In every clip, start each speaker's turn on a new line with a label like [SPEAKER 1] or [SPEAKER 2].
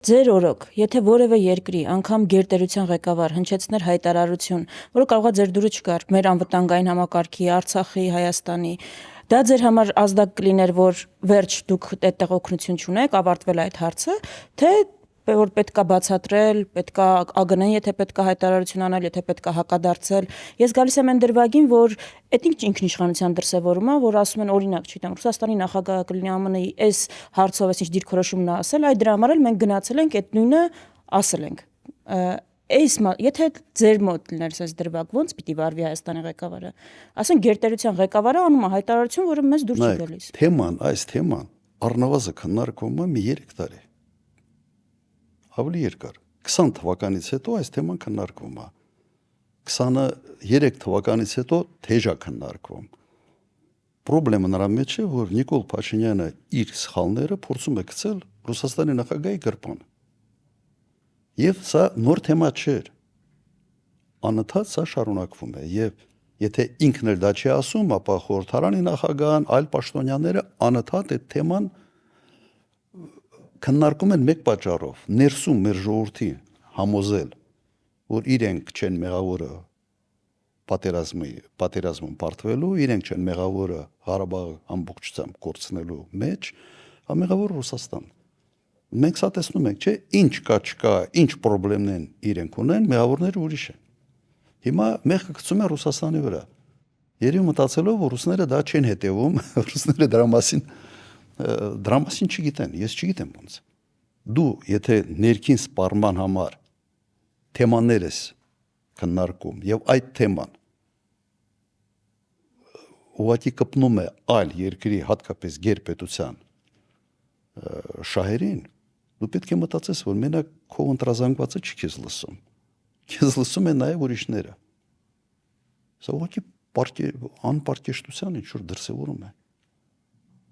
[SPEAKER 1] Ձեր օրոք, եթե որևէ երկրի, անգամ գերտերության ղեկավար հնչեցներ հայտարարություն, որը կարող է ձեր դուրը չգար, մեր անվտանգային համակարգի, Արցախի, Հայաստանի, դա ձեր համար ազդակ կլիներ, որ վերջ դուք այդտեղ օգնություն չունեք, ավարտվել այդ հարցը, թե որ պետքա բացատրել, պետքա ԱԳՆ-ին, եթե պետքա հայտարարություն անել, եթե պետքա հակադարձել։ Ես գալիս եմ այն դրվագին, որ այդ ինչ ինքնիշխանության դրսևորում է, որ ասում են օրինակ, չգիտեմ, Ռուսաստանի նախագահը կլինի ԱՄՆ-ի այս հարցով այս ինչ դիրքորոշումն է ասել, այ դրա համար էլ մենք գնացել ենք այդ նույնը ասել ենք։ Եթե ձեր մոտ լիներ այս դրվագ, ո՞նց պիտի վարվի Հայաստանի ղեկավարը։ Ասենք գերտերության ղեկավարը անում է հայտարարություն, որը մեզ դուր չի գալիս։
[SPEAKER 2] Այս թեման առնվազն քննարկվում է մի 3 տարի։ Ավելի երկար 20 թվականից հետո այս թեման քննարկվում է 23 թվականից հետո թեժա քննարկվում Պրոբլեմը նրա մեջ է որ Նիկոլ Փաշինյանը իր սխալները փորձում է գցել Ռուսաստանի նախագահի գրպան եւ սա նոր թեմա չէր անընդհատ սա շարունակվում է եւ եթե ինքն էլ դա չի ասում ապա խորհրդարանի նախագահան այլ պաշտոնյաները անընդհատ այդ թեման քննարկում են մեկ պատճառով ներսում մեր ժողովրդի համոզել որ իրենք չեն մեղավորը պատերազմում պարտվելու իրենք չեն մեղավորը Ղարաբաղը ամբողջությամբ կորցնելու մեջ ամեղավոր Ռուսաստան մենք սա տեսնում ենք չէ ինչ կա չկա ինչ խնդիրներ են իրենք ունեն մեղավորները ուրիշ են հիմա մեղքը գցում է Ռուսաստանի վրա երևի մտածելով որ ռուսները դա չեն հետևում ռուսները դրա մասին չգիտեն, ես չգիտեմ ոնց։ Դու եթե ներքին սպառման համար թեմաներ ես քննարկում եւ այդ թեման ուղղակի կպնում է այլ երկրի հատկապես գերպետության շահերին, դու պետք է մտածես, որ մենակ քո ընտրազանգվածը չի քեզ լսում։ Քեզ լսում են նաեւ ուրիշները։ Սա ուղղակի անպարտեշտության ինչ-որ դրսևորում է։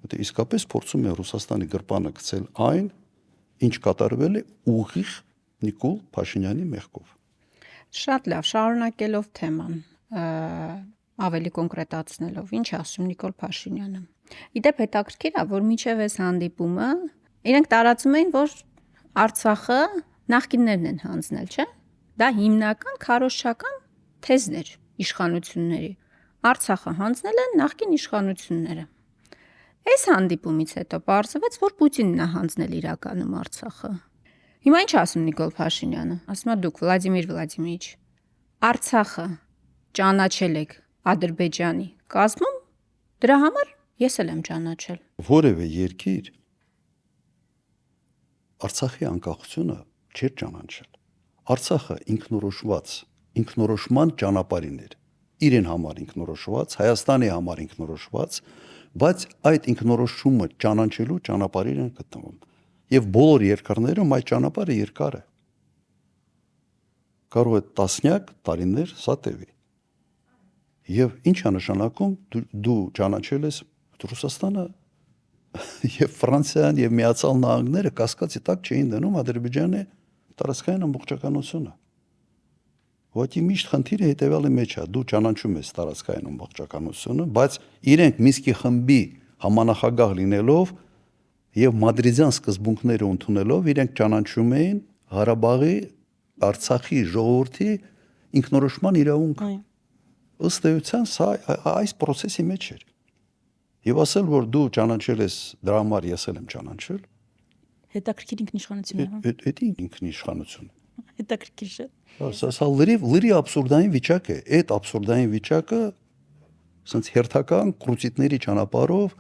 [SPEAKER 2] Դե իսկապես փորձում է Ռուսաստանի գրպանը գցել այն, ինչ կատարվել է ուղիղ Նիկոլ Փաշինյանի մեղքով։
[SPEAKER 3] Շատ լավ, շարունակելով թեման, ավելի կոնկրետացնելով, ինչ ասում Նիկոլ Փաշինյանը։ Իդեպ հետաքրքիր է, որ միջև այս հանդիպումը իրենք տարածում էին, որ Արցախը նախկիններն են հանձնել, չէ՞։ Դա հիմնական քարոզչական թեզներ իշխանությունների։ Արցախը հանձնել են նախկին իշխանությունները։ Այս հանդիպումից հետո պարզվեց, որ Պուտինն է հանձնել իրականում Արցախը։ Հիմա ինչ ասում Նիկոլ Փաշինյանը։ Ասում է դուք Վլադիմիր Վլադիմիրիչ Արցախը ճանաչել եք Ադրբեջանի կազմում, դրա համար ես էլ եմ ճանաչել։
[SPEAKER 2] Որևէ երկիր Արցախի անկախությունը չէր ճանաչել։ Արցախը ինքնորոշման ճանապարհին էր։ Իրեն համար ինքնորոշված, Հայաստանի համար ինքնորոշված բայց այդ ինքնորոշումը ճանաչելու ճանապարհին են գտնվում եւ բոլոր երկրներում այդ ճանապարհը երկար է կարող է տասնյակ տարիներ սա տևի եւ ինչ է նշանակում դու ճանաչել ես Ռուսաստանը եւ Ֆրանսիան եւ Միացյալ Նահանգները կասկածի տակ չէին դնում Ադրբեջանի տարածքային ամբողջականությունը Ոչի միշտ խնդիրը հետեւյալի մեջ է դու ճանաչում ես տարածքային ամբողջականությունը բայց իրենք Մինսկի խմբի համանախագահ լինելով եւ մադրիդյան սկզբունքները ընդունելով իրենք ճանաչում էին Ղարաբաղի Արցախի ժողովրդի ինքնորոշման իրավունքը ըստ էության սա այս process-ի մեջ էր եւ ասել որ դու ճանաչել ես դրա համար ես եմ ճանաչել
[SPEAKER 1] հետաքրքիր ինքնիշխանություն է
[SPEAKER 2] Դա ինքնիշխանություն
[SPEAKER 1] հետաքրքիր շատ
[SPEAKER 2] Սա լրի աբսուրդային վիճակ է։ Այդ աբսուրդային վիճակը ասենց հերթական կրուծիտների ճանապարհով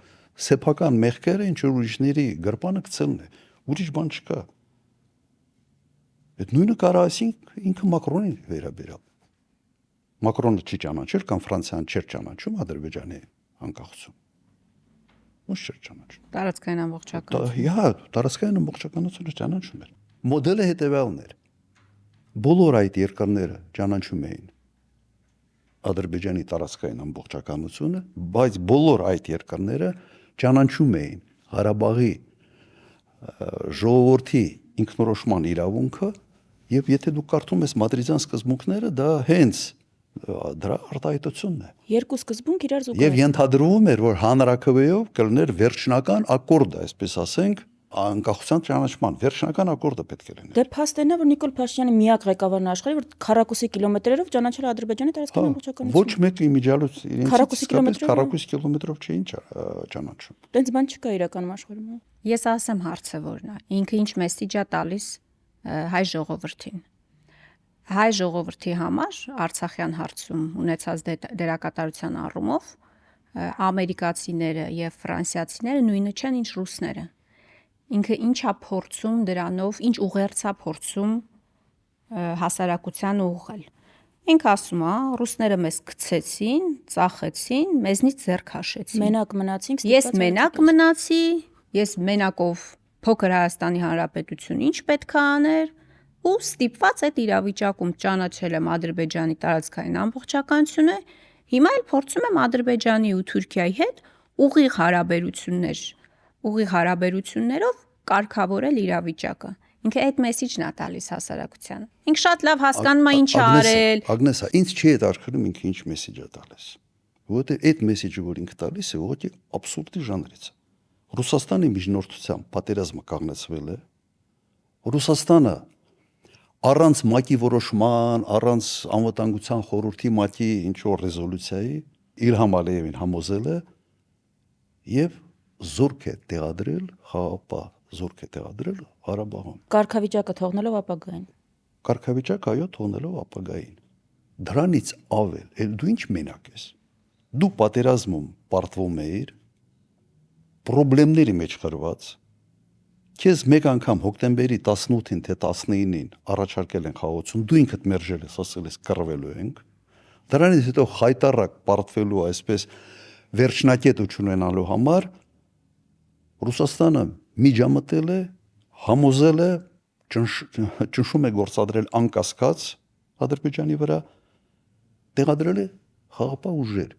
[SPEAKER 2] սեփական մեղքերը ինչ որ ուրիշների գրպանը գցելն է։ Ուրիշ բան չկա։ Այդ նույնը կարա ասենք ինքը Մակրոնի վերաբերյալ։ Մակրոնը չի ճանաչել կամ Ֆրանսիան չէր ճանաչում Ադրբեջանի անկախություն։ Ո՞նց չէր ճանաչում։
[SPEAKER 3] Տարածքային ամբողջականություն։
[SPEAKER 2] Հա, տարածքային ամբողջականությունը ճանաչում էր։ Մոդելը հետևյալն էր։ Բոլոր այդ երկրները ճանաչում էին Ադրբեջանի տարածքային ամբողջականությունը, բայց բոլոր այդ երկրները ճանաչում էին Ղարաբաղի ժողովրդի ինքնորոշման իրավունքը, եւ եթե դու կարդում ես մադրիդյան սկզբունքները, դա հենց դրա արտահայտությունն է։
[SPEAKER 1] Երկու սկզբունք իրար զուգահեռ։
[SPEAKER 2] Եվ ենթադրվում էր, որ հանրաքվեով կլներ վերջնական ակորդ, այսպես ասենք, անկախության ճանաչման վերջնական ակորդը պետք է լինի։
[SPEAKER 1] Դե փաստերն է, որ Նիկոլ Փաշինյանը միակ ղեկավարն է աշխարհի, որ քառակուսի կիլոմետրերով ճանաչել է Ադրբեջանի տարածքային ամբողջականությունը։
[SPEAKER 2] Ոչ մեկը իմիջիալոց
[SPEAKER 1] Քառակուսի
[SPEAKER 2] քառակուսի կիլոմետրով չի ինչ ճանաչում։
[SPEAKER 1] Տենց բան չկա իրականում աշխարհում։
[SPEAKER 3] Ես ասեմ հարցը որն է։ Ինքը ինչ մեսիջ է տալիս հայ ժողովրդին։ Հայ ժողովրդի համար Արցախյան հարցում ունեցած դերակատարության առումով ամերիկացիները եւ ֆրանսիացիները նույնը չեն ինչ ռուսները։ Ինքը ինչա փորձում դրանով, ինչ ուղերձա փորձում հասարակության ուղղել։ Ինքը ասում է, ռուսները մեզ գցեցին, ծախեցին, մեզնից ձեռք քաշեցին։
[SPEAKER 1] Մենակ մնացինք,
[SPEAKER 3] Ես մենակ մնացի, ես մենակով փոքր Հայաստանի Հանրապետություն ինչ պետք է աներ, ու ստիպված այդ իրավիճակում ճանաչել եմ Ադրբեջանի տարածքային ամբողջականությունը, հիմա էլ փորձում եմ Ադրբեջանի ու Թուրքիայի հետ ուղիղ հարաբերություններով կարգավորել իրավիճակը։ Ինքը այդ մեսիջն է տալիս հասարակությանը։ Ինքը շատ լավ հասկանում է ինչ է արել։
[SPEAKER 2] Ագնեսա, ինձ չի հետաքրքրում ինքը ինչ մեսիջ է տալիս։ Որովհետեւ այդ մեսիջը, որ ինքը տալիս է, ուղղակի абսուրդի ժանրից է։ Ռուսաստանի միջնորդությամբ պատերազմը կանգնեցվել է։ Ռուսաստանը առանց ՄԱԿ-ի որոշման, առանց անվտանգության խորհրդի ՄԱԿ-ի ինչ որ ռեզոլյուցիայի Իլհամ Ալիևին համոզել է եւ զորք է տեղադրել, խաղապահ զորք է տեղադրել Ղարաբաղում։
[SPEAKER 1] Կարգավիճակը թողնելով ապագային։
[SPEAKER 2] Կարգավիճակ այո թողնելով ապագային։ Դրանից ավել, էլ դու ինչ մենակ ես։ Դու պատերազմում պարտվում ես, խնդիրների մեջ խրված։ Քեզ մեկ անգամ հոկտեմբերի 18-ին թե 19-ին առաջարկել են խաղաղություն, դու ինքդ մերժել ես, ասել ես կռվելու ենք։ Դրանից հետո հայտարարակ պարտվելու այսպես վերջնակետ ունենալու համար Ռուսաստանը միջամտել է, համոզել է, ճնշում է գործադրել անկասկած Ադրբեջանի վրա, տեղադրել է խաղապահ ուժեր։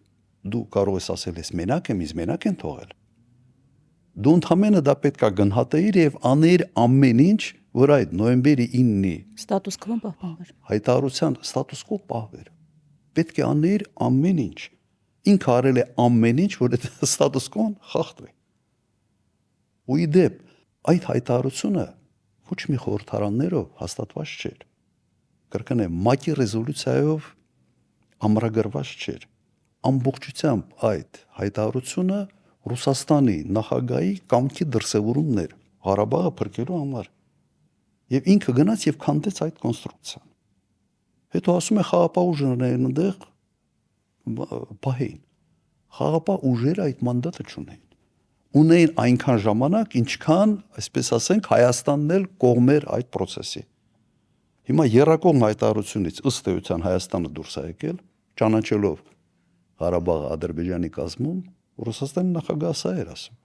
[SPEAKER 2] Դու կարող ես ասել ես մենակ եմ, ինձ մենակ են թողել։ Դու ընդհանրապես դա պետք է գնահատեիր եւ աներ ամեն ինչ, որ այդ նոյեմբերի 9-ի
[SPEAKER 1] Ստատուս քվոն պահպանվեր։
[SPEAKER 2] հայտարարության ստատուս քվո պահվեր։ Պետք է աներ ամեն ինչ։ Ինքը արել է ամեն ինչ, որ այդ ստատուս քվոն խախտվի։ Ու իդեպ այդ հայտարարությունը ոչ մի խորհրդարաններով հաստատված չէր։ Կրկնեմ, ՄԱԿ-ի ռեզոլյուցիայով ամրագրված չէր։ Ամբողջությամբ այդ հայտարարությունը Ռուսաստանի նախագահի կամքի դրսևորումներ Ղարաբաղը փրկելու համար։ Եվ ինքը գնաց եւ քանդեց այդ կոնստրուկցիան։ Հետո ասում է խաղապահ ուժերն այնտեղ պահեին։ Խաղապահ ուժերը այդ մանդատը չունեին։ Ունեին այնքան ժամանակ, ինչքան, այսպես ասենք, Հայաստանն էլ կողմեր այդ process-ի։ Հիմա երրակողմ հայտարարությունից ըստ էության Հայաստանը դուրս է եկել, ճանաչելով Ղարաբաղը Ադրբեջանի կազմում, Ռուսաստանի նախագահը սա էր ասում։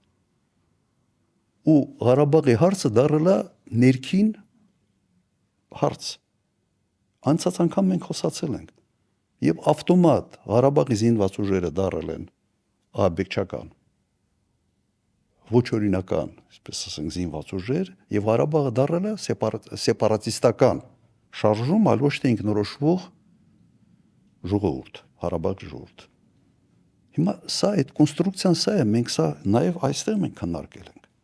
[SPEAKER 2] Ու Ղարաբաղի հարցը դարձել է ներքին հարց։ Անցած անգամ մենք խոսացել ենք։ Եվ ավտոմատ Ղարաբաղի զինված ուժերը դարձել են ահաբեկչական, ոչ օրինական, այսպես ասենք, զինված ուժեր, եւ Ղարաբաղը դարձել է սեպարատիստական շարժում, այլ ոչ թե ինքնորոշվող ժողովուրդ, Ղարաբաղի ժողովուրդ։ Հիմա սա այդ կոնստրուկցիան սա է, մենք սա նաև այստեղ մենք քննարկել ենք։